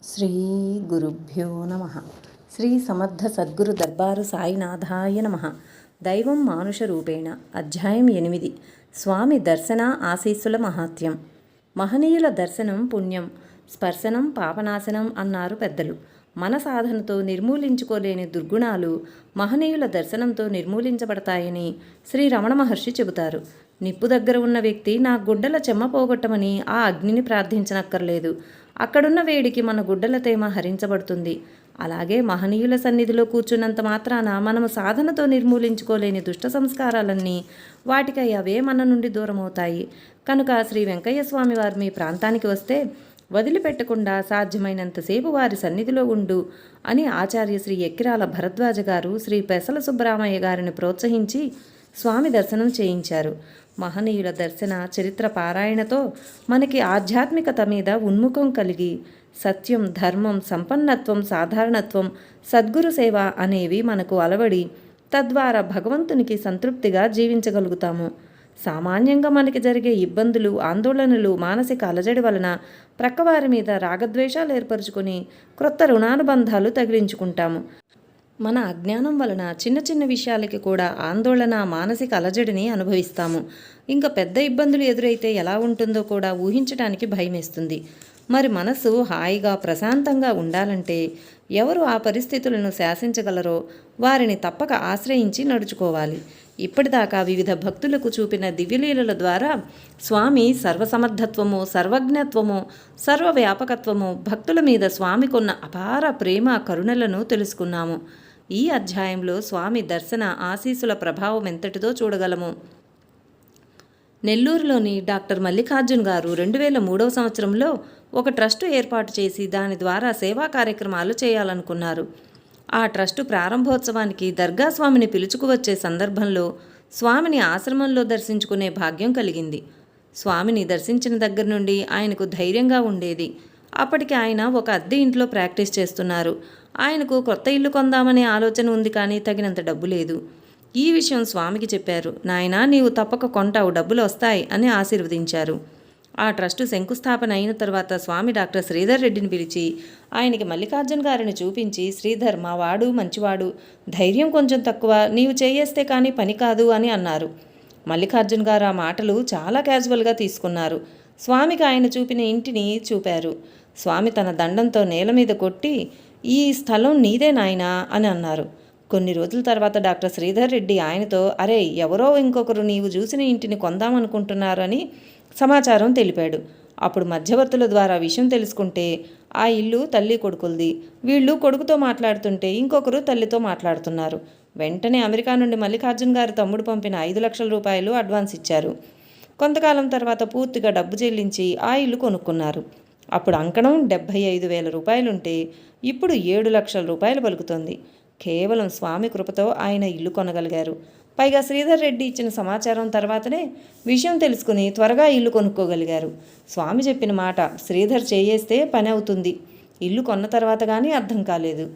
శ్రీ గురుభ్యో నమ. శ్రీ సమర్థ సద్గురు దర్బారు సాయినాథాయ నమ. దైవం మానుష రూపేణ. అధ్యాయం 8. స్వామి దర్శన ఆశీస్సుల మహాత్యం. మహనీయుల దర్శనం పుణ్యం, స్పర్శనం పాపనాశనం అన్నారు పెద్దలు. మన సాధనతో నిర్మూలించుకోలేని దుర్గుణాలు మహనీయుల దర్శనంతో నిర్మూలించబడతాయని శ్రీ రమణ మహర్షి చెబుతారు. నిప్పు దగ్గర ఉన్న వ్యక్తి నా గుడ్డల చెమ్మ పోగొట్టమని ఆ అగ్నిని ప్రార్థించనక్కర్లేదు. అక్కడున్న వేడికి మన గుడ్డల తేమ హరించబడుతుంది. అలాగే మహనీయుల సన్నిధిలో కూర్చున్నంత మాత్రాన మనము సాధనతో నిర్మూలించుకోలేని దుష్ట సంస్కారాలన్నీ వాటికై అవే మన నుండి దూరమవుతాయి. కనుక శ్రీ వెంకయ్య స్వామి వారు మీ ప్రాంతానికి వస్తే వదిలిపెట్టకుండా సాధ్యమైనంతసేపు వారి సన్నిధిలో ఉండు అని ఆచార్య శ్రీ ఎక్కిరాల భరద్వాజ గారు శ్రీ పెసల సుబ్బరామయ్య గారిని ప్రోత్సహించి స్వామి దర్శనం చేయించారు. మహనీయుల దర్శన చరిత్ర పారాయణతో మనకి ఆధ్యాత్మికత మీద ఉన్ముఖం కలిగి సత్యం, ధర్మం, సంపన్నత్వం, సాధారణత్వం, సద్గురు సేవ అనేవి మనకు అలవడి తద్వారా భగవంతునికి సంతృప్తిగా జీవించగలుగుతాము. సామాన్యంగా మనకి జరిగే ఇబ్బందులు, ఆందోళనలు మానసిక అలజడి వలన ప్రక్కవారి మీద రాగద్వేషాలు ఏర్పరచుకొని క్రొత్త రుణానుబంధాలు తగిలించుకుంటాము. మన అజ్ఞానం వలన చిన్న చిన్న విషయాలకి కూడా ఆందోళన, మానసిక అలజడిని అనుభవిస్తాము. ఇంకా పెద్ద ఇబ్బందులు ఎదురైతే ఎలా ఉంటుందో కూడా ఊహించడానికి భయమేస్తుంది. మరి మనసు హాయిగా ప్రశాంతంగా ఉండాలంటే ఎవరు ఆ పరిస్థితులను శాసించగలరో వారిని తప్పక ఆశ్రయించి నడుచుకోవాలి. ఇప్పటిదాకా వివిధ భక్తులకు చూపిన దివ్యలీలల ద్వారా స్వామి సర్వసమర్థత్వము, సర్వజ్ఞత్వము, సర్వవ్యాపకత్వము, భక్తుల మీద స్వామికున్న అపార ప్రేమ, కరుణలను తెలుసుకున్నాము. ఈ అధ్యాయంలో స్వామి దర్శన ఆశీస్సుల ప్రభావం ఎంతటిదో చూడగలము. నెల్లూరులోని డాక్టర్ మల్లికార్జున్ గారు 2003వ సంవత్సరంలో ఒక ట్రస్టు ఏర్పాటు చేసి దాని ద్వారా సేవా కార్యక్రమాలు చేయాలనుకున్నారు. ఆ ట్రస్టు ప్రారంభోత్సవానికి దర్గా స్వామిని పిలుచుకువచ్చే సందర్భంలో స్వామిని ఆశ్రమంలో దర్శించుకునే భాగ్యం కలిగింది. స్వామిని దర్శించిన దగ్గర నుండి ఆయనకు ధైర్యంగా ఉండేది. అప్పటికి ఆయన ఒక అద్దె ఇంట్లో ప్రాక్టీస్ చేస్తున్నారు. ఆయనకు కొత్త ఇల్లు కొందామనే ఆలోచన ఉంది, కానీ తగినంత డబ్బు లేదు. ఈ విషయం స్వామికి చెప్పారు. నాయనా, నీవు తప్పక కొంటావు, డబ్బులు వస్తాయి అని ఆశీర్వదించారు. ఆ ట్రస్టు శంకుస్థాపన అయిన తర్వాత స్వామి డాక్టర్ శ్రీధర్ రెడ్డిని పిలిచి ఆయనకి మల్లికార్జున్ గారిని చూపించి, శ్రీధర్ మా వాడు మంచివాడు, ధైర్యం కొంచెం తక్కువ, నీవు చేయేస్తే కానీ పని కాదు అని అన్నారు. మల్లికార్జున్ గారు ఆ మాటలు చాలా క్యాజువల్గా తీసుకున్నారు. స్వామికి ఆయన చూపిన ఇంటిని చూపారు. స్వామి తన దండంతో నేల మీద కొట్టి, ఈ స్థలం నీదే నాయనా అని అన్నారు. కొన్ని రోజుల తర్వాత డాక్టర్ శ్రీధర్ రెడ్డి ఆయనతో, అరే ఎవరో ఇంకొకరు నీవు చూసిన ఇంటిని కొందామనుకుంటున్నారు అని సమాచారం తెలిపాడు. అప్పుడు మధ్యవర్తుల ద్వారా విషయం తెలుసుకుంటే ఆ ఇల్లు తల్లి కొడుకులది. వీళ్ళు కొడుకుతో మాట్లాడుతుంటే ఇంకొకరు తల్లితో మాట్లాడుతున్నారు. వెంటనే అమెరికా నుండి మల్లికార్జున్ గారి తమ్ముడు పంపిన 5 లక్షల రూపాయలు అడ్వాన్స్ ఇచ్చారు. కొంతకాలం తర్వాత పూర్తిగా డబ్బు చెల్లించి ఆ ఇల్లు కొనుక్కున్నారు. అప్పుడు అంకణం 75,000 రూపాయలుంటే ఇప్పుడు 7 లక్షల రూపాయలు పలుకుతోంది. కేవలం స్వామి కృపతో ఆయన ఇల్లు కొనగలిగారు. పైగా శ్రీధర్ రెడ్డి ఇచ్చిన సమాచారం తర్వాతనే విషయం తెలుసుకుని త్వరగా ఇల్లు కొనుక్కోగలిగారు. స్వామి చెప్పిన మాట శ్రీధర్ చేయేస్తే పని అవుతుంది. ఇల్లు కొన్న తర్వాత కానీ అర్థం కాలేదు.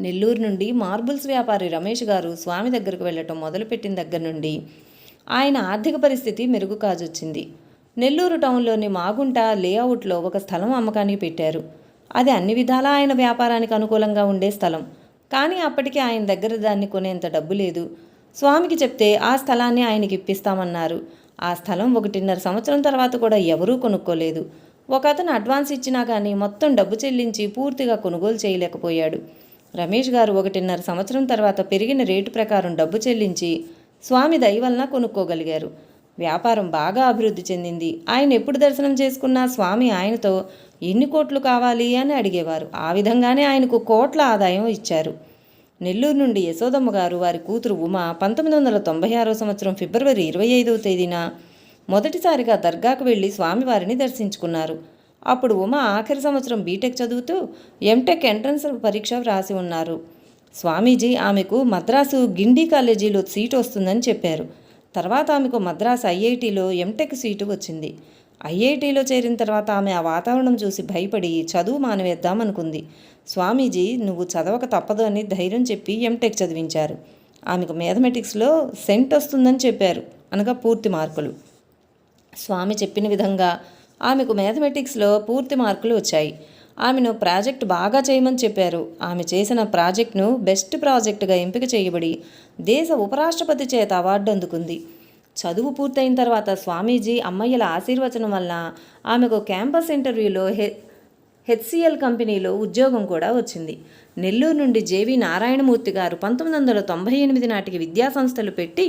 నెల్లూరు నుండి మార్బుల్స్ వ్యాపారి రమేష్ గారు స్వామి దగ్గరకు వెళ్ళటం మొదలుపెట్టిన దగ్గర నుండి ఆయన ఆర్థిక పరిస్థితి మెరుగు కాజొచ్చింది. నెల్లూరు టౌన్లోని మాగుంట లేఅవుట్లో ఒక స్థలం అమ్మకానికి పెట్టారు. అది అన్ని విధాలా ఆయన వ్యాపారానికి అనుకూలంగా ఉండే స్థలం. కానీ అప్పటికి ఆయన దగ్గర దాన్ని కొనేంత డబ్బు లేదు. స్వామికి చెప్తే ఆ స్థలాన్ని ఆయనకి ఇప్పిస్తామన్నారు. ఆ స్థలం 1.5 సంవత్సరం తర్వాత కూడా ఎవరూ కొనుక్కోలేదు. ఒక అతను అడ్వాన్స్ ఇచ్చినా కానీ మొత్తం డబ్బు చెల్లించి పూర్తిగా కొనుగోలు చేయలేకపోయాడు. రమేష్ గారు 1.5 సంవత్సరం తర్వాత పెరిగిన రేటు ప్రకారం డబ్బు చెల్లించి స్వామి దయ వలన కొనుక్కోగలిగారు. వ్యాపారం బాగా అభివృద్ధి చెందింది. ఆయన ఎప్పుడు దర్శనం చేసుకున్నా స్వామి ఆయనతో ఎన్ని కోట్లు కావాలి అని అడిగేవారు. ఆ విధంగానే ఆయనకు కోట్ల ఆదాయం ఇచ్చారు. నెల్లూరు నుండి యశోదమ్మ గారు వారి కూతురు ఉమా 1996వ సంవత్సరం ఫిబ్రవరి 25వ తేదీన మొదటిసారిగా దర్గాకు వెళ్ళి స్వామివారిని దర్శించుకున్నారు. అప్పుడు ఉమా ఆఖరి సంవత్సరం బీటెక్ చదువుతూ ఎంటెక్ ఎంట్రన్స్ పరీక్ష వ్రాసి ఉన్నారు. స్వామీజీ ఆమెకు మద్రాసు గిండి కాలేజీలో సీటు వస్తుందని చెప్పారు. తర్వాత ఆమెకు మద్రాసు ఐఐటీలో ఎంటెక్ సీటు వచ్చింది. ఐఐటీలో చేరిన తర్వాత ఆమె ఆ వాతావరణం చూసి భయపడి చదువు మానివేద్దామనుకుంది. స్వామీజీ నువ్వు చదవక తప్పదు అని ధైర్యం చెప్పి ఎంటెక్ చదివించారు. ఆమెకు మ్యాథమెటిక్స్లో సెంట్ వస్తుందని చెప్పారు, అనగా పూర్తి మార్కులు. స్వామి చెప్పిన విధంగా ఆమెకు మ్యాథమెటిక్స్లో పూర్తి మార్కులు వచ్చాయి. ఆమెను ప్రాజెక్ట్ బాగా చేయమని చెప్పారు. ఆమె చేసిన ప్రాజెక్టును బెస్ట్ ప్రాజెక్టుగా ఎంపిక చేయబడి దేశ ఉపరాష్ట్రపతి చేత అవార్డు అందుకుంది. చదువు పూర్తయిన తర్వాత స్వామీజీ అమ్మయ్యల ఆశీర్వచనం వల్ల ఆమెకు క్యాంపస్ ఇంటర్వ్యూలో హెచ్సిఎల్ కంపెనీలో ఉద్యోగం కూడా వచ్చింది. నెల్లూరు నుండి జేవి నారాయణమూర్తి గారు 1998 నాటికి విద్యాసంస్థలు పెట్టి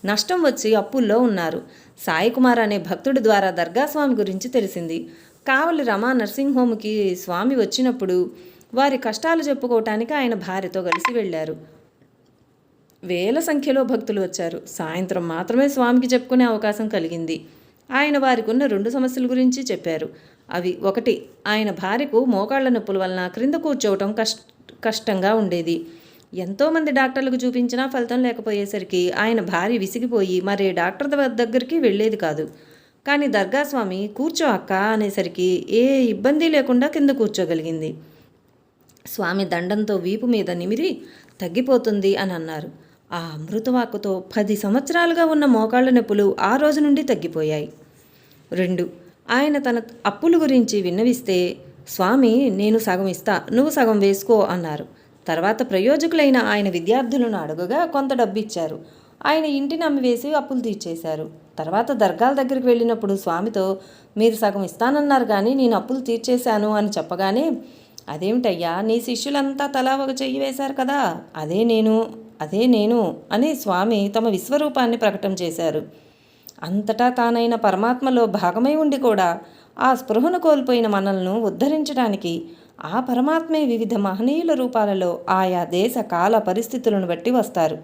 నష్టం వచ్చి అప్పుల్లో ఉన్నారు. సాయికుమార్ అనే భక్తుడి ద్వారా దర్గాస్వామి గురించి తెలిసింది. కావలి రమా నర్సింగ్ హోమ్కి స్వామి వచ్చినప్పుడు వారి కష్టాలు చెప్పుకోవటానికి ఆయన భార్యతో కలిసి వెళ్ళారు. వేల సంఖ్యలో భక్తులు వచ్చారు. సాయంత్రం మాత్రమే స్వామికి చెప్పుకునే అవకాశం కలిగింది. ఆయన వారికి ఉన్న 2 సమస్యల గురించి చెప్పారు. అవి: 1, ఆయన భార్యకు మోకాళ్ల నొప్పుల వలన క్రింద కూర్చోవటం కష్టంగా ఉండేది. ఎంతోమంది డాక్టర్లకు చూపించినా ఫలితం లేకపోయేసరికి ఆయన భార్య విసిగిపోయి మరే డాక్టర్ దగ్గరికి వెళ్ళేది కాదు. కానీ దర్గాస్వామి కూర్చో అక్క అనేసరికి ఏ ఇబ్బంది లేకుండా కింద కూర్చోగలిగింది. స్వామి దండంతో వీపు మీద నిమిరి తగ్గిపోతుంది అని అన్నారు. ఆ అమృతవాక్కుతో 10 సంవత్సరాలుగా ఉన్న మోకాళ్ల నొప్పులు ఆ రోజు నుండి తగ్గిపోయాయి. 2, ఆయన తన అప్పుల గురించి విన్నవిస్తే స్వామి నేను సగం ఇస్తా, నువ్వు సగం వేసుకో అన్నారు. తర్వాత ప్రయోజకులైన ఆయన విద్యార్థులను అడగగా కొంత డబ్బు ఇచ్చారు. ఆయన ఇంటిని అమ్మివేసి అప్పులు తీర్చేశారు. తర్వాత దర్గాల దగ్గరికి వెళ్ళినప్పుడు స్వామితో మీరు సగం ఇస్తానన్నారు కానీ నేను అప్పులు తీర్చేశాను అని చెప్పగానే అదేమిటయ్యా నీ శిష్యులంతా తలా ఒక చెయ్యి వేశారు కదా, అదే నేను అని స్వామి తమ విశ్వరూపాన్ని ప్రకటన చేశారు. అంతటా తానైన పరమాత్మలో భాగమై ఉండి కూడా ఆ స్పృహను కోల్పోయిన మనల్ని ఉద్ధరించడానికి ఆ పరమాత్మే వివిధ మహనీయుల రూపాలలో ఆయా దేశ కాల పరిస్థితులను బట్టి వస్తారు.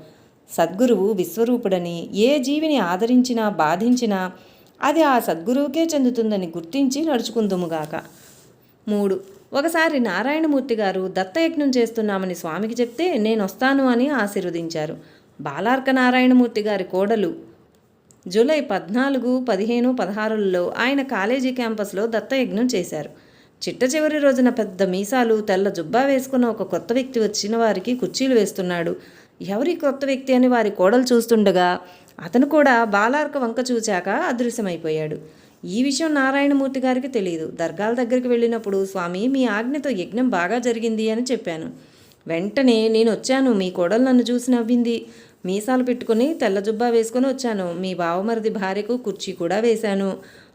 సద్గురువు విశ్వరూపుడని ఏ జీవిని ఆదరించినా బాధించినా అది ఆ సద్గురువుకే చెందుతుందని గుర్తించి నడుచుకుందుముగాక. 3, ఒకసారి నారాయణమూర్తి గారు దత్తయజ్ఞం చేస్తున్నామని స్వామికి చెప్తే నేను వస్తాను అని ఆశీర్వదించారు. బాలార్క నారాయణమూర్తి గారి కోడలు జూలై 14, 15, 16లలో ఆయన కాలేజీ క్యాంపస్లో దత్తయజ్ఞం చేశారు. చిట్ట చివరి రోజున పెద్ద మీసాలు తెల్ల జుబ్బా వేసుకున్న ఒక కొత్త వ్యక్తి వచ్చిన వారికి కుర్చీలు వేస్తున్నాడు. ఎవరి కొత్త వ్యక్తి అని వారి కోడలు చూస్తుండగా అతను కూడా బాలార్క వంక చూచాక అదృశ్యమైపోయాడు. ఈ విషయం నారాయణమూర్తి గారికి తెలియదు. దర్గాల దగ్గరికి వెళ్ళినప్పుడు స్వామి మీ ఆజ్ఞతో యజ్ఞం బాగా జరిగింది అని చెప్పాను. వెంటనే నేను వచ్చాను, మీ కోడలు నన్ను చూసి నవ్వింది, మీసాలు పెట్టుకుని తెల్ల జుబ్బా వేసుకొని వచ్చాను, మీ బావమరిది భార్యకు కుర్చీ కూడా వేశాను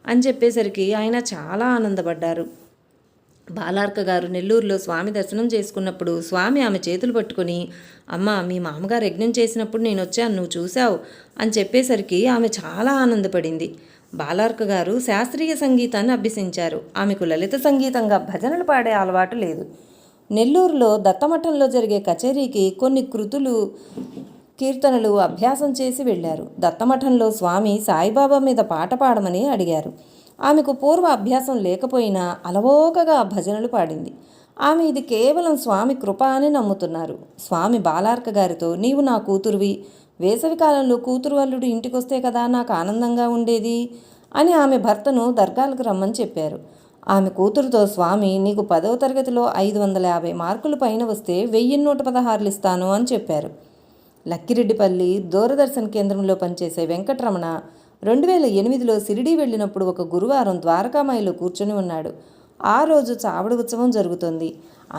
అని చెప్పేసరికి ఆయన చాలా ఆనందపడ్డారు. బాలార్క గారు నెల్లూరులో స్వామి దర్శనం చేసుకున్నప్పుడు స్వామి ఆమె చేతులు పట్టుకొని అమ్మ మీ మామగారు యజ్ఞం చేసినప్పుడు నేను వచ్చాను, నువ్వు చూశావు అని చెప్పేసరికి ఆమె చాలా ఆనందపడింది. బాలార్క గారు శాస్త్రీయ సంగీతాన్ని అభ్యసించారు. ఆమెకు లలిత సంగీతంగా భజనలు పాడే అలవాటు లేదు. నెల్లూరులో దత్తమఠంలో జరిగే కచేరీకి కొన్ని కీర్తనలు అభ్యాసం చేసి వెళ్ళారు. దత్తమఠంలో స్వామి సాయిబాబా మీద పాట పాడమని అడిగారు. ఆమెకు పూర్వ అభ్యాసం లేకపోయినా అలవోకగా భజనలు పాడింది. ఆమె ఇది కేవలం స్వామి కృప అని నమ్ముతున్నారు. స్వామి బాలార్క గారితో నీవు నా కూతురువి, వేసవికాలంలో కూతురు అల్లుడు ఇంటికొస్తే కదా నాకు ఆనందంగా ఉండేది అని ఆమె భర్తను దర్గాలకు రమ్మని చెప్పారు. ఆమె కూతురుతో స్వామి నీకు 10వ తరగతిలో 550 మార్కులు పైన వస్తే 1116 ఇస్తాను అని చెప్పారు. లక్కిరెడ్డిపల్లి దూరదర్శన్ కేంద్రంలో పనిచేసే వెంకటరమణ 2008లో షిరిడీ వెళ్ళినప్పుడు ఒక గురువారం ద్వారకామాయిలో కూర్చొని ఉన్నాడు. ఆ రోజు చావడి ఉత్సవం జరుగుతోంది.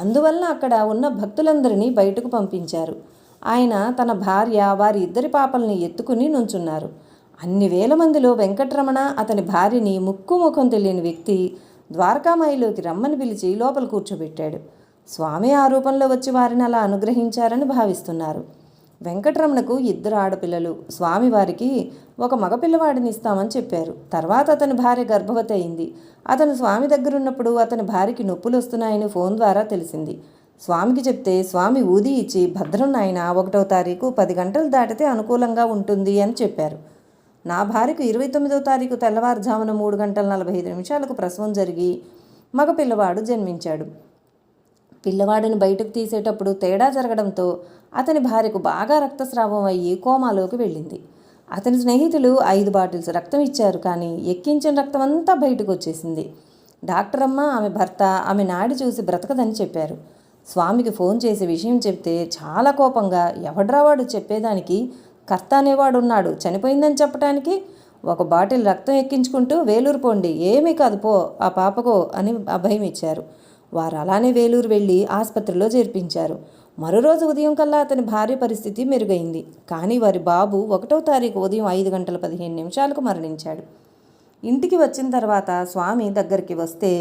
అందువల్ల అక్కడ ఉన్న భక్తులందరినీ బయటకు పంపించారు. ఆయన తన భార్య వారి 2 పాపల్ని ఎత్తుకుని నుంచున్నారు. అన్ని వేల మందిలో వెంకటరమణ అతని భార్యని ముఖం తెలియని వ్యక్తి ద్వారకామాయిలోకి రమ్మని పిలిచి లోపల కూర్చోబెట్టాడు. స్వామి ఆ రూపంలో వచ్చి వారిని అలా అనుగ్రహించారని భావిస్తున్నారు. వెంకటరమణకు 2 ఆడపిల్లలు. స్వామి వారికి ఒక మగపిల్లవాడిని ఇస్తామని చెప్పారు. తర్వాత అతని భార్య గర్భవతి అయింది. అతను స్వామి దగ్గరున్నప్పుడు అతని భార్యకి నొప్పులు వస్తున్నాయని ఫోన్ ద్వారా తెలిసింది. స్వామికి చెప్తే స్వామి ఊది ఇచ్చి భద్రం నాయన 1వ తారీఖు 10 గంటలు దాటితే అనుకూలంగా ఉంటుంది అని చెప్పారు. నా భార్యకు 29వ తారీఖు తెల్లవారుజామున 3 గంటల 45 నిమిషాలకు ప్రసవం జరిగి మగపిల్లవాడు జన్మించాడు. పిల్లవాడిని బయటకు తీసేటప్పుడు తేడా జరగడంతో అతని భార్యకు బాగా రక్తస్రావం అయ్యి కోమాలోకి వెళ్ళింది. అతని స్నేహితులు 5 బాటిల్స్ రక్తం ఇచ్చారు, కానీ ఎక్కించిన రక్తం అంతా బయటకు వచ్చేసింది. డాక్టర్ అమ్మ ఆమె భర్త ఆమె నాడి చూసి బ్రతకదని చెప్పారు. స్వామికి ఫోన్ చేసి విషయం చెప్తే చాలా కోపంగా ఎవడ్రావాడు చెప్పేదానికి, కర్త అనేవాడు ఉన్నాడు, చనిపోయిందని చెప్పడానికి, 1 బాటిల్ రక్తం ఎక్కించుకుంటూ వేలూరు పోండి, ఏమీ కాదు పో ఆ పాపకో అని అభయం ఇచ్చారు. వారు అలానే వేలూరు వెళ్ళి ఆసుపత్రిలో చేర్పించారు. మరో రోజు ఉదయం కల్లా అతని భార్య పరిస్థితి మెరుగైంది. కానీ వారి బాబు 1వ తారీఖు ఉదయం 5:15 మరణించాడు. ఇంటికి వచ్చిన తర్వాత స్వామి దగ్గరికి వస్తే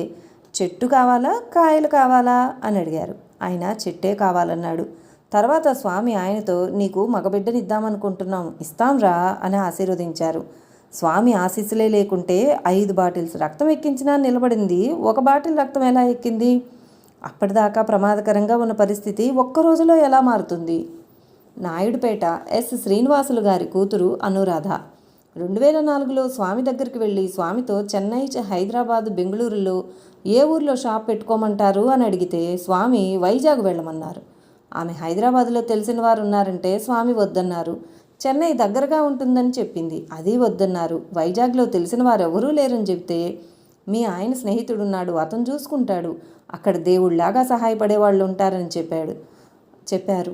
చెట్టు కావాలా కాయలు కావాలా అని అడిగారు. ఆయన చెట్టే కావాలన్నాడు. తర్వాత స్వామి ఆయనతో నీకు మగబిడ్డనిద్దామనుకుంటున్నాం, ఇస్తాంరా అని ఆశీర్వదించారు. స్వామి ఆశీస్సులే లేకుంటే 5 బాటిల్స్ రక్తం ఎక్కించినా నిలబడింది, 1 బాటిల్ రక్తం ఎలా ఎక్కింది? అప్పటిదాకా ప్రమాదకరంగా ఉన్న పరిస్థితి ఒక్క రోజులో ఎలా మారుతుంది? నాయుడుపేట ఎస్ శ్రీనివాసులు గారి కూతురు అనురాధ 2004లో స్వామి దగ్గరికి వెళ్ళి స్వామితో చెన్నై, హైదరాబాద్, బెంగళూరులో ఏ ఊర్లో షాప్ పెట్టుకోమంటారు అని అడిగితే స్వామి వైజాగ్ వెళ్ళమన్నారు. ఆమె హైదరాబాద్లో తెలిసిన వారు ఉన్నారంటే స్వామి వద్దన్నారు. చెన్నై దగ్గరగా ఉంటుందని చెప్పింది, అది వద్దన్నారు. వైజాగ్లో తెలిసిన వారు ఎవరూ లేరని చెప్తే మీ ఆయన స్నేహితుడున్నాడు, అతను చూసుకుంటాడు, అక్కడ దేవుళ్లాగా సహాయపడే వాళ్ళు ఉంటారని చెప్పారు.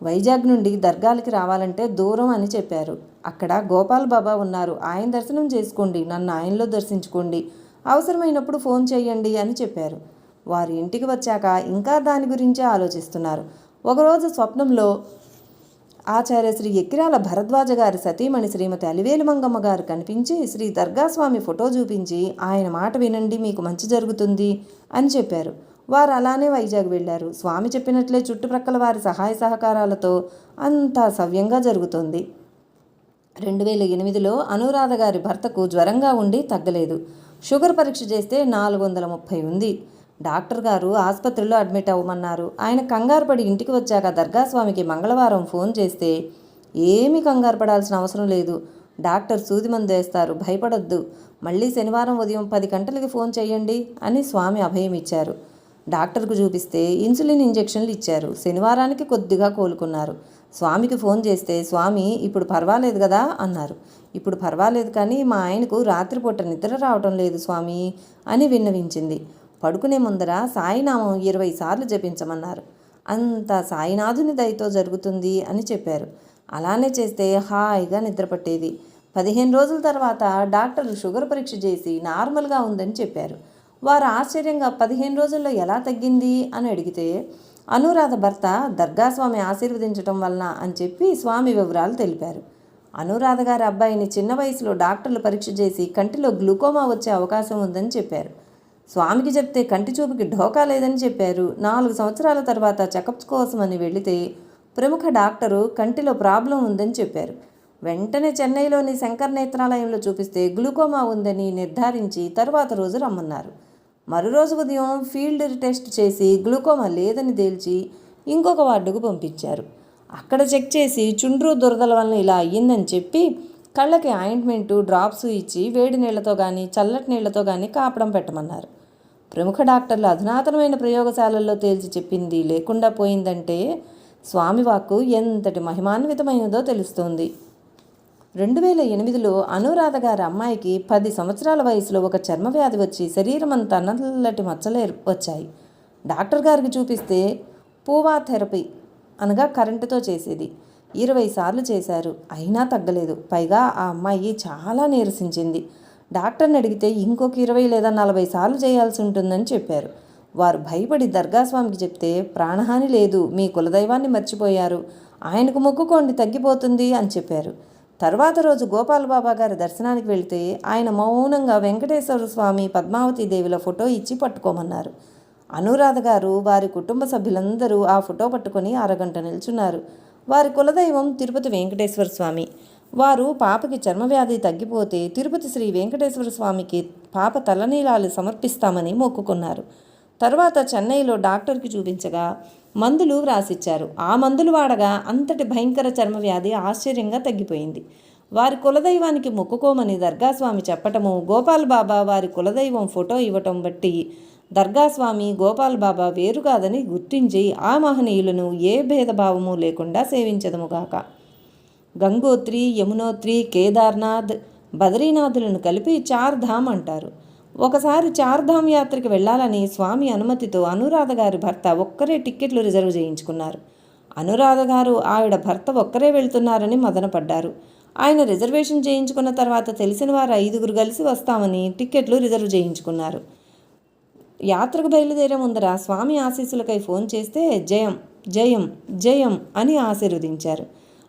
వైజాగ్ నుండి దర్గాలకి రావాలంటే దూరం అని చెప్పారు. అక్కడ గోపాల్ బాబా ఉన్నారు, ఆయన దర్శనం చేసుకోండి, నన్ను ఆయనలో దర్శించుకోండి, అవసరమైనప్పుడు ఫోన్ చేయండి అని చెప్పారు. వారి ఇంటికి వచ్చాక ఇంకా దాని గురించే ఆలోచిస్తున్నారు. ఒకరోజు స్వప్నంలో ఆచార్య శ్రీ ఎక్కిరాల భరద్వాజ గారి సతీమణి శ్రీమతి అలివేలు మంగమ్మ గారు కనిపించి శ్రీ దర్గాస్వామి ఫోటో చూపించి ఆయన మాట వినండి, మీకు మంచి జరుగుతుంది అని చెప్పారు. వారు అలానే వైజాగ్ వెళ్ళారు. స్వామి చెప్పినట్లే చుట్టుప్రక్కల వారి సహాయ సహకారాలతో అంతా సవ్యంగా జరుగుతోంది. 2008లో అనురాధ గారి భర్తకు జ్వరంగా ఉండి తగ్గలేదు. షుగర్ పరీక్ష చేస్తే 430 ఉంది. డాక్టర్ గారు ఆసుపత్రిలో అడ్మిట్ అవ్వమన్నారు. ఆయన కంగారు పడి ఇంటికి వచ్చాక దర్గాస్వామికి మంగళవారం ఫోన్ చేస్తే ఏమీ కంగారు పడాల్సిన అవసరం లేదు, డాక్టర్ సూది మందు వేస్తారు, భయపడొద్దు, మళ్ళీ శనివారం ఉదయం 10 గంటలకి ఫోన్ చేయండి అని స్వామి అభయం ఇచ్చారు. డాక్టర్కు చూపిస్తే ఇన్సులిన్ ఇంజెక్షన్లు ఇచ్చారు. శనివారానికి కొద్దిగా కోలుకున్నారు. స్వామికి ఫోన్ చేస్తే స్వామి ఇప్పుడు పర్వాలేదు కదా అన్నారు. ఇప్పుడు పర్వాలేదు, కానీ మా ఆయనకు రాత్రిపూట నిద్ర రావటం లేదు స్వామి అని విన్నవించింది. పడుకునే ముందర సాయినామం 20 సార్లు జపించమన్నారు. అంతా సాయినాథుని దయతో జరుగుతుంది అని చెప్పారు. అలానే చేస్తే హాయిగా నిద్రపట్టేది. 15 రోజుల తర్వాత డాక్టర్లు షుగర్ పరీక్ష చేసి నార్మల్గా ఉందని చెప్పారు. వారు ఆశ్చర్యంగా 15 రోజుల్లో ఎలా తగ్గింది అని అడిగితే అనురాధ భర్త దర్గాస్వామి ఆశీర్వదించడం వలన అని చెప్పి స్వామి వివరాలు తెలిపారు. అనురాధ గారి అబ్బాయిని చిన్న వయసులో డాక్టర్లు పరీక్ష చేసి కంటిలో గ్లూకోమా వచ్చే అవకాశం ఉందని చెప్పారు. స్వామికి చెప్తే కంటి చూపుకి ఢోకా లేదని చెప్పారు. 4 సంవత్సరాల తర్వాత చెకప్ కోసమని వెళితే ప్రముఖ డాక్టరు కంటిలో ప్రాబ్లం ఉందని చెప్పారు. వెంటనే చెన్నైలోని శంకర్ నేత్రాలయంలో చూపిస్తే గ్లూకోమా ఉందని నిర్ధారించి తర్వాత రోజు రమ్మన్నారు. మరోరోజు ఉదయం ఫీల్డ్ టెస్ట్ చేసి గ్లూకోమా లేదని తేల్చి ఇంకొక వార్డుకు పంపించారు. అక్కడ చెక్ చేసి చుండ్రు దురదల వలన ఇలా అయ్యిందని చెప్పి కళ్ళకి ఆయింట్మెంటు, డ్రాప్స్ ఇచ్చి వేడి నీళ్లతో కానీ చల్లటి నీళ్లతో కానీ కాపడం పెట్టమన్నారు. ప్రముఖ డాక్టర్లు అధునాతనమైన ప్రయోగశాలల్లో తేల్చి చెప్పింది లేకుండా పోయిందంటే స్వామి వాక్కు ఎంతటి మహిమాన్వితమైనదో తెలుస్తోంది. 2008లో అనురాధ గారి అమ్మాయికి 10 సంవత్సరాల వయసులో ఒక చర్మవ్యాధి వచ్చి శరీరం అంతా నల్లటి మచ్చలే వచ్చాయి. డాక్టర్ గారికి చూపిస్తే పూవా థెరపీ అనగా కరెంటుతో చేసేది 20 సార్లు చేశారు, అయినా తగ్గలేదు. పైగా ఆ అమ్మాయి చాలా నీరసించింది. డాక్టర్ని అడిగితే ఇంకొక 20 లేదా 40 సార్లు చేయాల్సి ఉంటుందని చెప్పారు. వారు భయపడి దర్గాస్వామికి చెప్తే ప్రాణహాని లేదు, మీ కులదైవాన్ని మర్చిపోయారు, ఆయనకు మొక్కుకోండి తగ్గిపోతుంది అని చెప్పారు. తర్వాత రోజు గోపాల్ బాబా గారి దర్శనానికి వెళితే ఆయన మౌనంగా వెంకటేశ్వర స్వామి, పద్మావతి దేవిల ఫోటో ఇచ్చి పట్టుకోమన్నారు. అనురాధ గారు వారి కుటుంబ సభ్యులందరూ ఆ ఫోటో పట్టుకొని అరగంట నిల్చున్నారు. వారి కులదైవం తిరుపతి వెంకటేశ్వర స్వామి. వారు పాపకి చర్మవ్యాధి తగ్గిపోతే తిరుపతి శ్రీ వెంకటేశ్వర స్వామికి పాప తలనీలాలు సమర్పిస్తామని మొక్కుకున్నారు. తర్వాత చెన్నైలో డాక్టర్కి చూపించగా మందులు వ్రాసిచ్చారు. ఆ మందులు వాడగా అంతటి భయంకర చర్మవ్యాధి ఆశ్చర్యంగా తగ్గిపోయింది. వారి కులదైవానికి మొక్కుకోమని దర్గాస్వామి చెప్పటము, గోపాల్ బాబా వారి కులదైవం ఫోటో ఇవ్వటం బట్టి దర్గాస్వామి, గోపాల్ బాబా వేరు కాదని గుర్తించి ఆ మహనీయులను ఏ భేదభావము లేకుండా సేవించదముగాక. గంగోత్రి, యమునోత్రి, కేదార్నాథ్, బద్రీనాథులను కలిపి 4 ధామ్ అంటారు. ఒకసారి 4 ధామ్ యాత్రకి వెళ్లాలని స్వామి అనుమతితో అనురాధ గారి భర్త ఒక్కరే టిక్కెట్లు రిజర్వ్ చేయించుకున్నారు. అనురాధ గారు ఆవిడ భర్త ఒక్కరే వెళ్తున్నారని మదనపడ్డారు. ఆయన రిజర్వేషన్ చేయించుకున్న తర్వాత తెలిసిన వారు 5గురు కలిసి వస్తామని టిక్కెట్లు రిజర్వ్ చేయించుకున్నారు. యాత్రకు బయలుదేరే ముందర స్వామి ఆశీస్సులకై ఫోన్ చేస్తే జయం జయం జయం అని ఆశీర్వదించారు.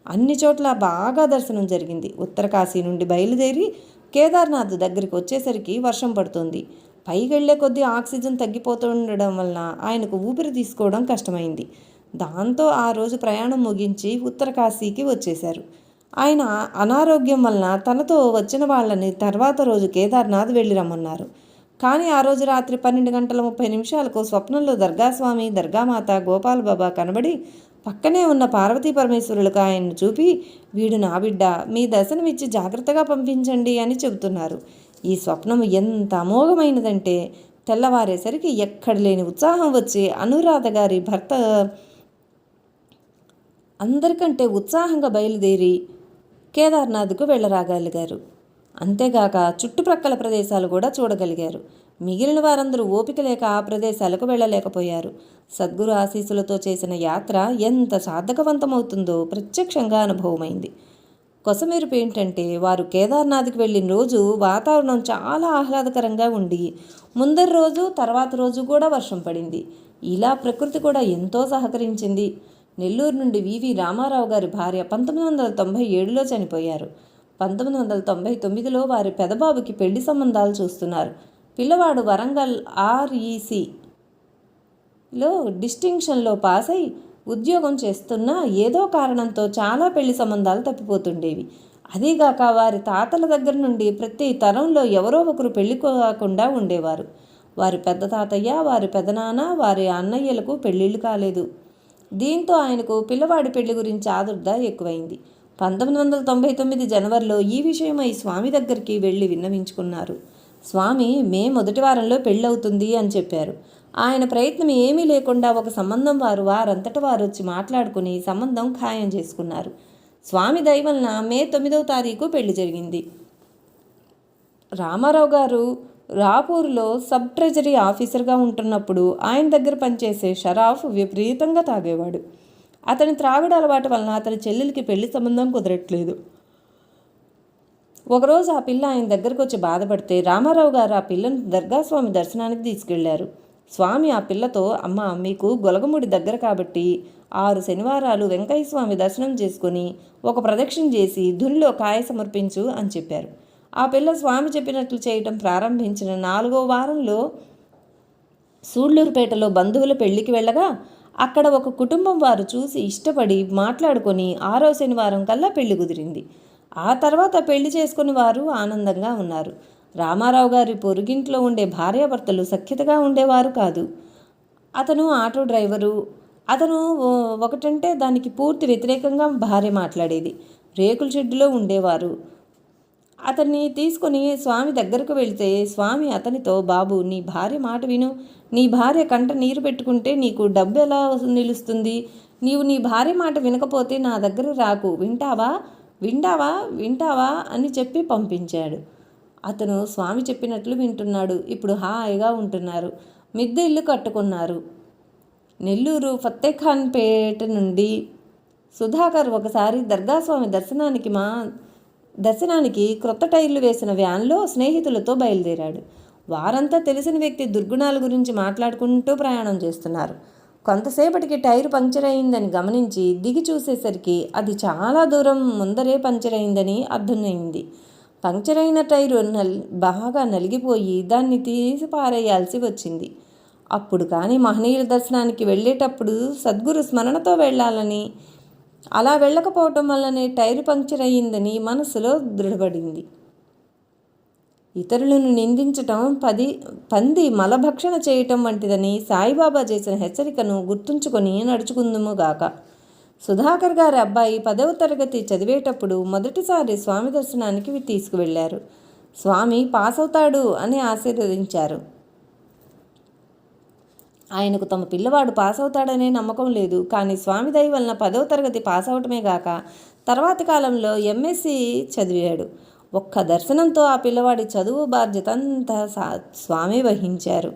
అన్ని చోట్ల బాగా దర్శనం జరిగింది. ఉత్తరకాశీ నుండి బయలుదేరి కేదార్నాథ్ దగ్గరికి వచ్చేసరికి వర్షం పడుతుంది. పైకెళ్లే కొద్దీ ఆక్సిజన్ తగ్గిపోతుండడం వలన ఆయనకు ఊపిరి తీసుకోవడం కష్టమైంది. దాంతో ఆ రోజు ప్రయాణం ముగించి ఉత్తరకాశీకి వచ్చేశారు. ఆయన అనారోగ్యం వలన తనతో వచ్చిన వాళ్ళని తర్వాత రోజు కేదార్నాథ్ వెళ్ళి రమ్మన్నారు. కానీ ఆ రోజు రాత్రి 12:30 స్వప్నంలో దర్గాస్వామి, దర్గామాత, గోపాల్ బాబా కనబడి పక్కనే ఉన్న పార్వతీ పరమేశ్వరులకు ఆయన్ను చూపి, వీడు నా బిడ్డ, మీ దర్శనమిచ్చి జాగ్రత్తగా పంపించండి అని చెబుతున్నారు. ఈ స్వప్నం ఎంత అమోఘమైనదంటే తెల్లవారేసరికి ఎక్కడ లేని ఉత్సాహం వచ్చి అనురాధ గారి భర్త అందరికంటే ఉత్సాహంగా బయలుదేరి కేదార్నాథ్కు వెళ్ళరాగలిగారు. అంతేగాక చుట్టుప్రక్కల ప్రదేశాలు కూడా చూడగలిగారు. మిగిలిన వారందరూ ఓపిక లేక ఆ ప్రదేశాలకు వెళ్ళలేకపోయారు. సద్గురు ఆశీస్సులతో చేసిన యాత్ర ఎంత సార్థకవంతమవుతుందో ప్రత్యక్షంగా అనుభవమైంది. కొసమెరుపు ఏంటంటే వారు కేదార్నాథ్కి వెళ్ళిన రోజు వాతావరణం చాలా ఆహ్లాదకరంగా ఉండి ముందరి రోజు తర్వాత రోజు కూడా వర్షం పడింది. ఇలా ప్రకృతి కూడా ఎంతో సహకరించింది. నెల్లూరు నుండి వివి రామారావు గారి భార్య 1997లో చనిపోయారు. 1999లో వారి పెదబాబుకి పెళ్లి సంబంధాలు చూస్తున్నారు. పిల్లవాడు వరంగల్ RECలో డిస్టింక్షన్లో పాస్ అయి ఉద్యోగం చేస్తున్నా ఏదో కారణంతో చాలా పెళ్లి సంబంధాలు తప్పిపోతుండేవి. అదీగాక వారి తాతల దగ్గర నుండి ప్రతి తరంలో ఎవరో ఒకరు పెళ్లి కాకుండా ఉండేవారు. వారి పెద్ద తాతయ్య, వారి పెదనాన్న, వారి అన్నయ్యలకు పెళ్ళిళ్ళు కాలేదు. దీంతో ఆయనకు పిల్లవాడి పెళ్లి గురించి ఆదుర్ద ఎక్కువైంది. 1999 జనవరిలో ఈ విషయమై స్వామి దగ్గరికి వెళ్ళి విన్నవించుకున్నారు. స్వామి మే మొదటి వారంలో పెళ్ళవుతుంది అని చెప్పారు. ఆయన ప్రయత్నం ఏమీ లేకుండా ఒక సంబంధం వారంతట వారు వచ్చి మాట్లాడుకుని సంబంధం ఖాయం చేసుకున్నారు. స్వామి దయ వలన మే 9వ తారీఖు పెళ్లి జరిగింది. రామారావు గారు రాపూర్లో సబ్ ట్రెజరీ ఆఫీసర్గా ఉంటున్నప్పుడు ఆయన దగ్గర పనిచేసే షరాఫ్ విపరీతంగా తాగేవాడు. అతని త్రాగుడు అలవాటు వలన అతని చెల్లెలికి పెళ్లి సంబంధం కుదరట్లేదు. ఒకరోజు ఆ పిల్ల ఆయన దగ్గరకు వచ్చి బాధపడితే రామారావు గారు ఆ పిల్లను దర్గాస్వామి దర్శనానికి తీసుకెళ్లారు. స్వామి ఆ పిల్లతో, అమ్మ మీకు గొలగముడి దగ్గర కాబట్టి 6 శనివారాలు వెంకయ్యస్వామి దర్శనం చేసుకుని ఒక ప్రదక్షిణ చేసి ధునిలో కాయ సమర్పించు అని చెప్పారు. ఆ పిల్ల స్వామి చెప్పినట్లు చేయటం ప్రారంభించిన 4వ వారంలో సూళ్లూరుపేటలో బంధువుల పెళ్లికి వెళ్ళగా అక్కడ ఒక కుటుంబం వారు చూసి ఇష్టపడి మాట్లాడుకొని 6వ శనివారం కల్లా పెళ్లి కుదిరింది. ఆ తర్వాత పెళ్లి చేసుకుని వారు ఆనందంగా ఉన్నారు. రామారావు గారి పొరుగింట్లో ఉండే భార్యాభర్తలు సఖ్యతగా ఉండేవారు కాదు. అతను ఆటో డ్రైవరు. అతను ఒకటంటే దానికి పూర్తి వ్యతిరేకంగా భార్య మాట్లాడేది. రేకుల షెడ్డులో ఉండేవారు. అతన్ని తీసుకుని స్వామి దగ్గరకు వెళితే స్వామి అతనితో, బాబు నీ భార్య మాట విను, నీ భార్య కంట నీరు పెట్టుకుంటే నీకు డబ్బు ఎలా నిలుస్తుంది? నీవు నీ భార్య మాట వినకపోతే నా దగ్గర రాకు, వింటావా వింటావా వింటావా అని చెప్పి పంపించాడు. అతను స్వామి చెప్పినట్లు వింటున్నాడు. ఇప్పుడు హాయిగా ఉంటున్నారు. మిద్దె ఇల్లు కట్టుకున్నారు. నెల్లూరు ఫత్తేఖాన్పేట నుండి సుధాకర్ ఒకసారి దర్గాస్వామి దర్శనానికి క్రొత్త టైర్లు వేసిన వ్యాన్లో స్నేహితులతో బయలుదేరాడు. వారంతా తెలిసిన వ్యక్తి దుర్గుణాల గురించి మాట్లాడుకుంటూ ప్రయాణం చేస్తున్నారు. కొంతసేపటికి టైరు పంక్చర్ అయిందని గమనించి దిగి చూసేసరికి అది చాలా దూరం ముందరే పంక్చర్ అయిందని అర్థమైంది. పంక్చర్ అయిన టైరు బాగా నలిగిపోయి దాన్ని తీసి పారేయాల్సి వచ్చింది. అప్పుడు కానీ మహనీయుల దర్శనానికి వెళ్ళేటప్పుడు సద్గురు స్మరణతో వెళ్ళాలని, అలా వెళ్ళకపోవటం వల్లనే టైరు పంక్చర్ అయ్యిందని మనసులో దృఢపడింది. ఇతరులను నిందించటం పంది మలభక్షణ చేయటం వంటిదని సాయిబాబా చేసిన హెచ్చరికను గుర్తుంచుకొని నడుచుకుందుముగాక. సుధాకర్ గారి అబ్బాయి 10వ తరగతి చదివేటప్పుడు మొదటిసారి స్వామి దర్శనానికి తీసుకువెళ్లారు. స్వామి పాస్ అవుతాడు అని ఆశీర్వదించారు. ఆయనకు తమ పిల్లవాడు పాస్ అవుతాడనే నమ్మకం లేదు. కానీ స్వామి దయ వలన 10వ తరగతి పాస్ అవటమే గాక తర్వాతి కాలంలో MSc చదివాడు. ఒక్క దర్శనంతో ఆ పిల్లవాడి చదువు బాధ్యత అంతా స్వామి వహించారు.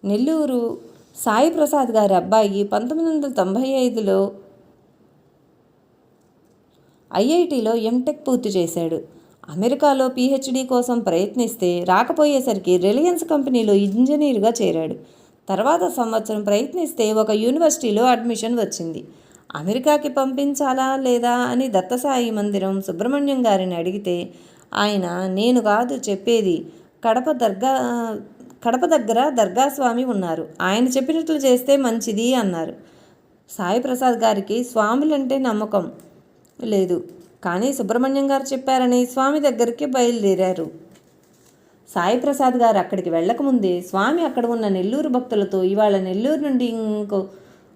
నెల్లూరు సాయి ప్రసాద్ గారి అబ్బాయి 1995లో IITలో MTech పూర్తి చేశాడు. అమెరికాలో పీహెచ్డీ కోసం ప్రయత్నిస్తే రాకపోయేసరికి రిలయన్స్ కంపెనీలో ఇంజనీరుగా చేరాడు. తర్వాత సంవత్సరం ప్రయత్నిస్తే ఒక యూనివర్సిటీలో అడ్మిషన్ వచ్చింది. అమెరికాకి పంపించాలా లేదా అని దత్తసాయి మందిరం సుబ్రహ్మణ్యం గారిని అడిగితే ఆయన, నేను కాదు చెప్పేది, కడప దగ్గర దర్గాస్వామి ఉన్నారు, ఆయన చెప్పినట్లు చేస్తే మంచిది అన్నారు. సాయి ప్రసాద్ గారికి స్వాములంటే నమ్మకం లేదు, కానీ సుబ్రహ్మణ్యం గారు చెప్పారని స్వామి దగ్గరికి బయలుదేరారు. సాయి ప్రసాద్ గారు అక్కడికి వెళ్ళకముందే స్వామి అక్కడ ఉన్న నెల్లూరు భక్తులతో ఇవాళ నెల్లూరు నుండి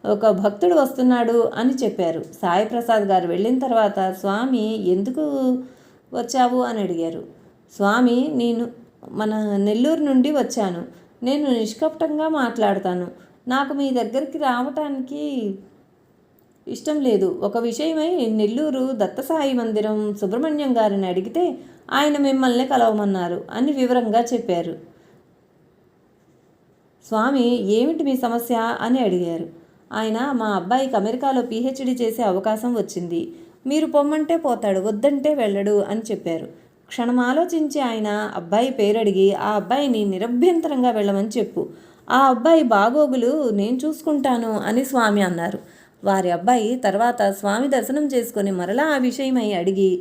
ఒక భక్తుడు వస్తున్నాడు అని చెప్పారు. సాయి ప్రసాద్ గారు వెళ్ళిన తర్వాత స్వామి, ఎందుకు వచ్చావు అని అడిగారు. స్వామి, నేను మన నెల్లూరు నుండి వచ్చాను, నేను నిష్కపటంగా మాట్లాడతాను, నాకు మీ దగ్గరికి రావటానికి ఇష్టం లేదు. ఒక విషయమై నెల్లూరు దత్తసాయి మందిరం సుబ్రహ్మణ్యం గారిని అడిగితే ఆయన మిమ్మల్ని కలవమన్నారు అని వివరంగా చెప్పారు. స్వామి, ఏమిటి మీ సమస్య అని అడిగారు. ఆయన, మా అబ్బాయికి అమెరికాలో పీహెచ్డీ చేసే అవకాశం వచ్చింది, మీరు పొమ్మంటే పోతాడు, వద్దంటే వెళ్ళడు అని చెప్పారు. క్షణం ఆలోచించి ఆయన అబ్బాయి పేరడిగి, ఆ అబ్బాయిని నిరభ్యంతరంగా వెళ్ళమని చెప్పు, ఆ అబ్బాయి బాగోగులు నేను చూసుకుంటాను అని స్వామి అన్నారు. వారి అబ్బాయి తర్వాత స్వామి దర్శనం చేసుకొని మరలా ఆ విషయమై అడిగి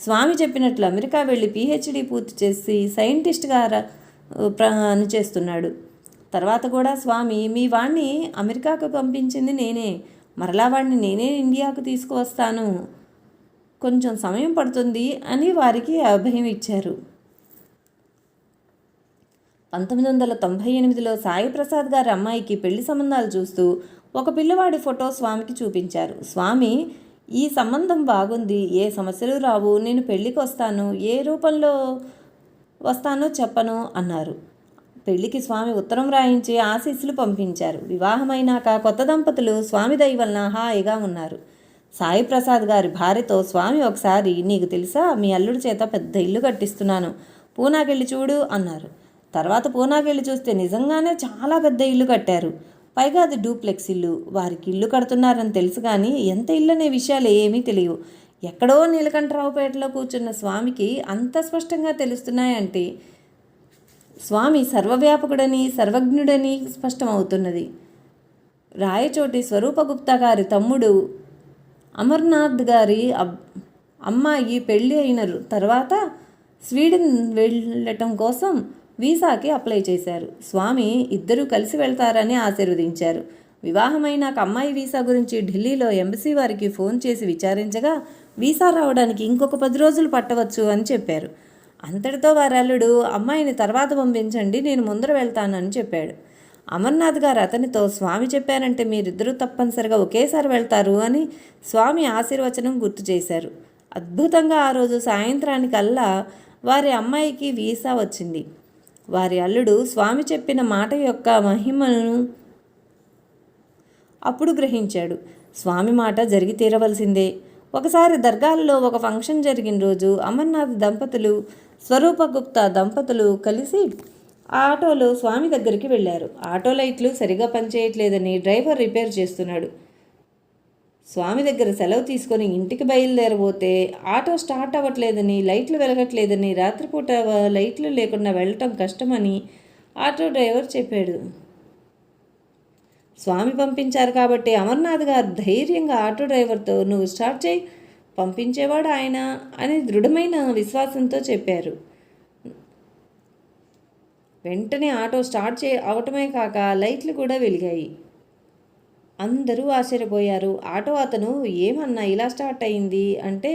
స్వామి చెప్పినట్లు అమెరికా వెళ్ళి పీహెచ్డీ పూర్తి చేసి సైంటిస్ట్గా పనిచేస్తున్నాడు. తర్వాత కూడా స్వామి, మీ వాణ్ణి అమెరికాకు పంపించింది నేనే, మరలా వాడిని నేనే ఇండియాకు తీసుకువస్తాను, కొంచెం సమయం పడుతుంది అని వారికి అభయం ఇచ్చారు. 1998లో సాయి ప్రసాద్ గారి అమ్మాయికి పెళ్లి సంబంధాలు చూస్తూ ఒక పిల్లవాడి ఫోటో స్వామికి చూపించారు. స్వామి, ఈ సంబంధం బాగుంది, ఏ సమస్యలు రావు, నేను పెళ్ళికి వస్తాను, ఏ రూపంలో వస్తానో చెప్పను అన్నారు. పెళ్లికి స్వామి ఉత్తరం రాయించి ఆశీస్సులు పంపించారు. వివాహమైనాక కొత్త దంపతులు స్వామి దయ వలన హాయిగా ఉన్నారు. సాయి ప్రసాద్ గారి భార్యతో స్వామి ఒకసారి, నీకు తెలుసా, మీ అల్లుడి చేత పెద్ద ఇల్లు కట్టిస్తున్నాను, పూనాకెళ్ళి చూడు అన్నారు. తర్వాత పూనాకెళ్ళి చూస్తే నిజంగానే చాలా పెద్ద ఇల్లు కట్టారు. పైగా అది డూప్లెక్స్ ఇల్లు. వారికి ఇల్లు కడుతున్నారని తెలుసు కానీ ఎంత ఇల్లు అనే విషయాలు ఏమీ తెలియవు. ఎక్కడో నీలకంఠరావుపేటలో కూర్చున్న స్వామికి అంత స్పష్టంగా తెలుస్తున్నాయంటే స్వామి సర్వవ్యాపకుడని సర్వజ్ఞుడని స్పష్టమవుతున్నది. రాయచోటి స్వరూపగుప్తా గారి తమ్ముడు అమర్నాథ్ గారి అమ్మాయి పెళ్ళి అయిన తర్వాత స్వీడన్ వెళ్ళటం కోసం వీసాకి అప్లై చేశారు. స్వామి ఇద్దరూ కలిసి వెళ్తారని ఆశీర్వదించారు. వివాహమైనాక అమ్మాయి వీసా గురించి ఢిల్లీలో ఎంబసీ వారికి ఫోన్ చేసి విచారించగా వీసా రావడానికి ఇంకొక 10 రోజులు పట్టవచ్చు అని చెప్పారు. అంతటితో వారి అల్లుడు, అమ్మాయిని తర్వాత పంపించండి, నేను ముందర వెళ్తానని చెప్పాడు. అమర్నాథ్ గారు అతనితో, స్వామి చెప్పారంటే మీరిద్దరూ తప్పనిసరిగా ఒకేసారి వెళ్తారు అని స్వామి ఆశీర్వచనం గుర్తు చేశారు. అద్భుతంగా ఆ రోజు సాయంత్రానికల్లా వారి అమ్మాయికి వీసా వచ్చింది. వారి అల్లుడు స్వామి చెప్పిన మాట యొక్క మహిమను అప్పుడు గ్రహించాడు. స్వామి మాట జరిగి తీరవలసిందే. ఒకసారి దర్గాలలో ఒక ఫంక్షన్ జరిగిన రోజు అమర్నాథ్ దంపతులు, స్వరూపగుప్తా దంపతులు కలిసి ఆటోలో స్వామి దగ్గరికి వెళ్ళారు. ఆటో లైట్లు సరిగా పనిచేయట్లేదని డ్రైవర్ రిపేర్ చేస్తున్నాడు. స్వామి దగ్గర సెలవు తీసుకొని ఇంటికి బయలుదేరబోతే ఆటో స్టార్ట్ అవ్వట్లేదని, లైట్లు వెలగట్లేదని, రాత్రిపూట లైట్లు లేకుండా వెళ్ళటం కష్టమని ఆటో డ్రైవర్ చెప్పాడు. స్వామి పంపించారు కాబట్టి అమర్నాథ్ గారు ధైర్యంగా ఆటో డ్రైవర్తో, నువ్వు స్టార్ట్ చేయి, పంపించేవాడు ఆయన అని దృఢమైన విశ్వాసంతో చెప్పారు. వెంటనే ఆటో స్టార్ట్ అవటమే కాక లైట్లు కూడా వెలిగాయి. అందరూ ఆశ్చర్యపోయారు. ఆటో అతను, ఏమన్నా ఇలా స్టార్ట్ అయింది అంటే,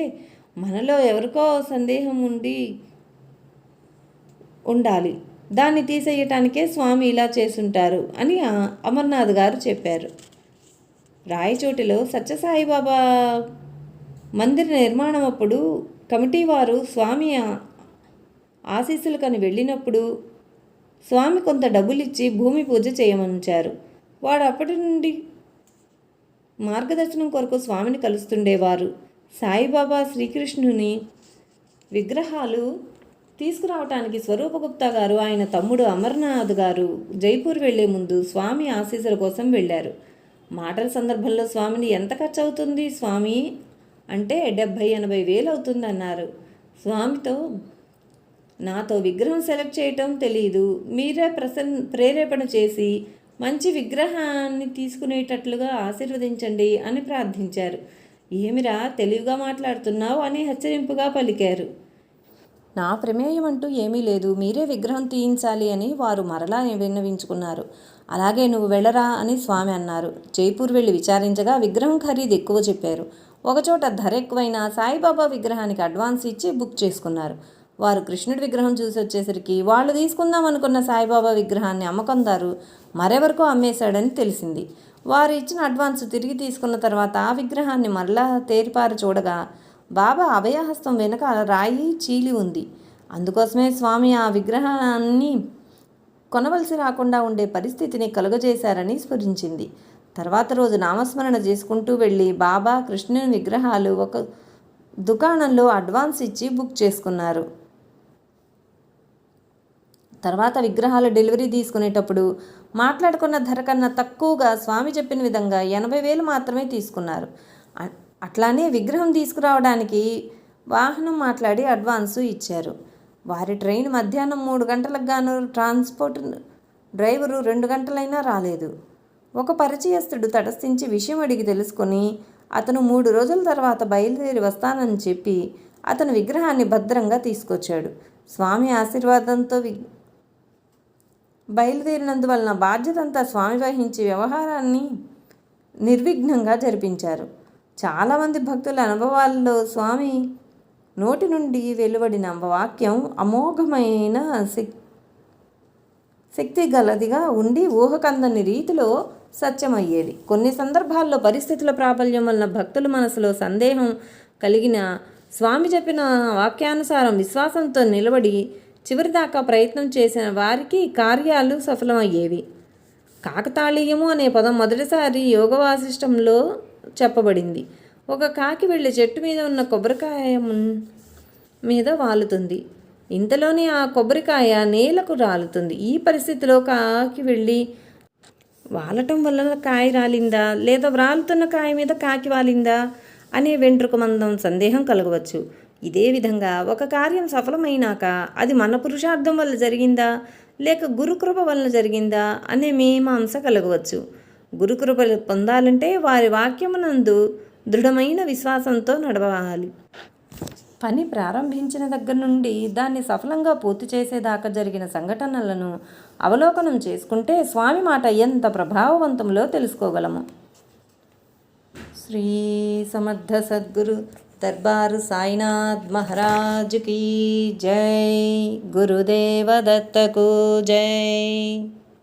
మనలో ఎవరికో సందేహం ఉండాలి, దాన్ని తీసేయటానికే స్వామి ఇలా చేసుంటారు అని అమర్నాథ్ గారు చెప్పారు. రాయచోటిలో సత్యసాయిబాబా మందిర నిర్మాణం అప్పుడు కమిటీ వారు స్వామి ఆశీస్సులకని వెళ్ళినప్పుడు స్వామి కొంత డబ్బులిచ్చి భూమి పూజ చేయమంచారు. వాడు అప్పటి నుండి మార్గదర్శనం కొరకు స్వామిని కలుస్తుండేవారు. సాయిబాబా శ్రీకృష్ణుని విగ్రహాలు తీసుకురావటానికి స్వరూపగుప్తా గారు, ఆయన తమ్ముడు అమర్నాథ్ గారు జైపూర్ వెళ్లే ముందు స్వామి ఆశీస్సుల కోసం వెళ్ళారు. మాటల సందర్భంలో స్వామిని, ఎంత ఖర్చు అవుతుంది స్వామి అంటే 70-80 వేలు అవుతుంది అన్నారు. స్వామితో నాతో విగ్రహం సెలెక్ట్ చేయటం తెలీదు, మీరే ప్రేరేపణ చేసి మంచి విగ్రహాన్ని తీసుకునేటట్లుగా ఆశీర్వదించండి అని ప్రార్థించారు. ఏమిరా తెలివిగా మాట్లాడుతున్నావు అని హెచ్చరింపుగా పలికారు. నా ప్రమేయం అంటూ ఏమీ లేదు, మీరే విగ్రహం తీయించాలి అని వారు మరలా విన్నవించుకున్నారు. అలాగే నువ్వు వెళ్ళరా అని స్వామి అన్నారు. జైపూర్ వెళ్ళి విచారించగా విగ్రహం ఖరీదు ఎక్కువ చెప్పారు. ఒకచోట ధర ఎక్కువైనా సాయిబాబా విగ్రహానికి అడ్వాన్స్ ఇచ్చి బుక్ చేసుకున్నారు. వారు కృష్ణుడి విగ్రహం చూసి వచ్చేసరికి వాళ్ళు తీసుకుందాం అనుకున్న సాయిబాబా విగ్రహాన్ని అమ్మకందారు మరెవరికో అమ్మేశాడని తెలిసింది. వారు ఇచ్చిన అడ్వాన్స్ తిరిగి తీసుకున్న తర్వాత ఆ విగ్రహాన్ని మరలా తేరిపారి చూడగా బాబా అభయహస్తం వెనుక రాయి చీలి ఉంది. అందుకోసమే స్వామి ఆ విగ్రహాన్ని కొనవలసి రాకుండా ఉండే పరిస్థితిని కలుగజేశారని స్ఫురించింది. తర్వాత రోజు నామస్మరణ చేసుకుంటూ వెళ్ళి బాబా కృష్ణుని విగ్రహాలు ఒక దుకాణంలో అడ్వాన్స్ ఇచ్చి బుక్ చేసుకున్నారు. తర్వాత విగ్రహాల డెలివరీ తీసుకునేటప్పుడు మాట్లాడుకున్న ధర కన్నా తక్కువగా స్వామి చెప్పిన విధంగా 80,000 మాత్రమే తీసుకున్నారు. అట్లానే విగ్రహం తీసుకురావడానికి వాహనం మాట్లాడి అడ్వాన్సు ఇచ్చారు. వారి ట్రైన్ మధ్యాహ్నం 3 గంటలకు గాను ట్రాన్స్పోర్ట్ డ్రైవరు 2 గంటలైనా రాలేదు. ఒక పరిచయస్తుడు తటస్థించి విషయం అడిగి తెలుసుకొని అతను 3 రోజుల తర్వాత బయలుదేరి వస్తానని చెప్పి అతను విగ్రహాన్ని భద్రంగా తీసుకొచ్చాడు. స్వామి ఆశీర్వాదంతో బయలుదేరినందువలన బాధ్యత అంతా స్వామి వహించి వ్యవహారాన్ని నిర్విఘ్నంగా జరిపించారు. చాలామంది భక్తుల అనుభవాల్లో స్వామి నోటి నుండి వెలువడిన వాక్యం అమోఘమైన శక్తి గలదిగా ఉండి ఊహకందని రీతిలో సత్యమయ్యేది. కొన్ని సందర్భాల్లో పరిస్థితుల ప్రాబల్యం వలన భక్తుల మనసులో సందేహం కలిగిన స్వామి చెప్పిన వాక్యానుసారం విశ్వాసంతో నిలబడి చివరిదాకా ప్రయత్నం చేసిన వారికి కార్యాలు సఫలమయ్యేవి. కాకతాళీయము అనే పదం మొదటిసారి యోగ వాసిష్టంలో చెప్పబడింది. ఒక కాకి వెళ్ళి చెట్టు మీద ఉన్న కొబ్బరికాయ మీద వాలుతుంది. ఇంతలోనే ఆ కొబ్బరికాయ నేలకు రాలుతుంది. ఈ పరిస్థితిలో కాకి వెళ్ళి వాలటం వల్ల కాయ రాలిందా లేదా వ్రాలుతున్న కాయ మీద కాకి వాలిందా అనే వెంట్రుక మందం సందేహం కలగవచ్చు. ఇదే విధంగా ఒక కార్యం సఫలమైనాక అది మన పురుషార్థం వల్ల జరిగిందా లేక గురుకృప వల్ల జరిగిందా అనే మీమాంస కలగవచ్చు. గురుకృప పొందాలంటే వారి వాక్యమునందు దృఢమైన విశ్వాసంతో నడవాలి. పని ప్రారంభించిన దగ్గర నుండి దాన్ని సఫలంగా పూర్తి చేసేదాకా జరిగిన సంఘటనలను అవలోకనం చేసుకుంటే స్వామి మాట ఎంత ప్రభావవంతంలో తెలుసుకోగలము. శ్రీ సమర్థ సద్గురు దర్బారు సాయినాథ్ మహారాజ్ కీ జై. గురుదేవ దత్తకు జై.